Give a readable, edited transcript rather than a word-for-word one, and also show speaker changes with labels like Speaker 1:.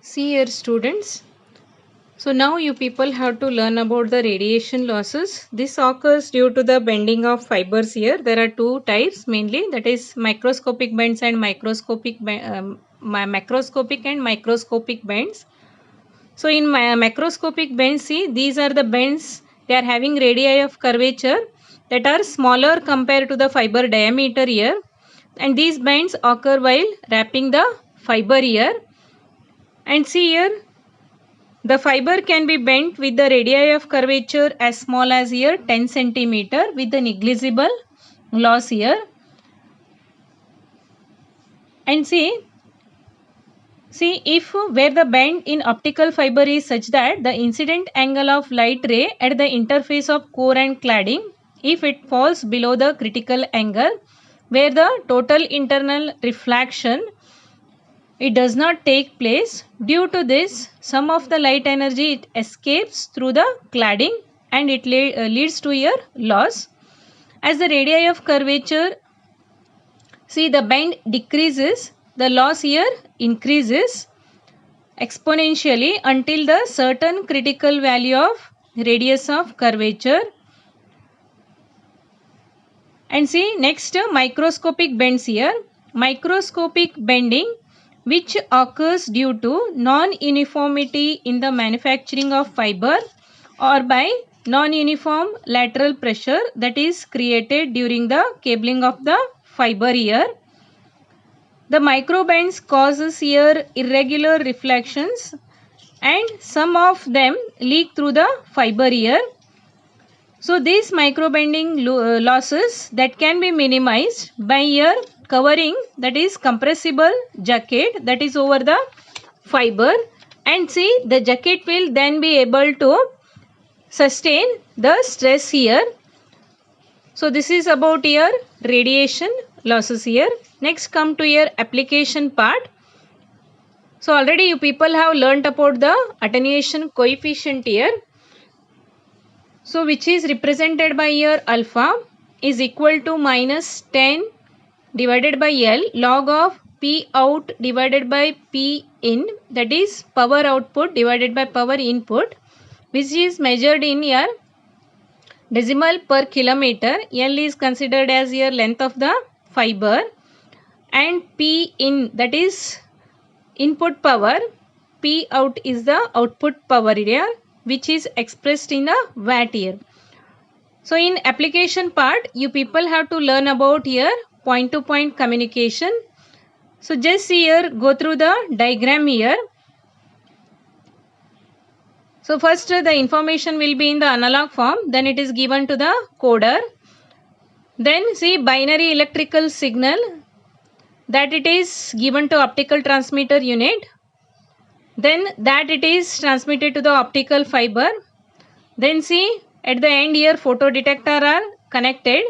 Speaker 1: See here students. So now you people have to learn about the radiation losses. This occurs due to the bending of fibers here. There are two types mainly, that is microscopic bends and macroscopic and microscopic bends. So in macroscopic bends, see, these are the bends, they are having radii of curvature that are smaller compared to the fiber diameter here, and these bends occur while wrapping the fiber here. And see here, the fiber can be bent with the radii of curvature as small as here 10 centimeter with the negligible loss here. And see if where the bend in optical fiber is such that the incident angle of light ray at the interface of core and cladding, if it falls below the critical angle where the total internal reflection, it does not take place. Due to this, some of the light energy it escapes through the cladding and it leads to here loss. As the radii of curvature, see, the bend decreases, the loss here increases exponentially until the certain critical value of radius of curvature. And see, next microscopic bends here. Microscopic bending which occurs due to non-uniformity in the manufacturing of fiber or by non-uniform lateral pressure that is created during the cabling of the fiber here. The microbends causes here irregular reflections and some of them leak through the fiber here. So these microbending losses that can be minimized by here covering, that is compressible jacket, that is over the fiber, and see, the jacket will then be able to sustain the stress here. So this is about your radiation losses here. Next come to your application part. So already you people have learnt about the attenuation coefficient here. So which is represented by here alpha is equal to minus 10 divided by L log of P out divided by P in, that is power output divided by power input, which is measured in here decimal per kilometer. L is considered as here length of the fiber and P in, that is input power, P out is the output power here, which is expressed in the watt here. So in application part you people have to learn about here point to point communication. So just here go through the diagram here. So first the information will be in the analog form, then it is given to the coder. Then see binary electrical signal, that it is given to optical transmitter unit. Then that it is transmitted to the optical fiber. Then see at the end here photodetector are connected.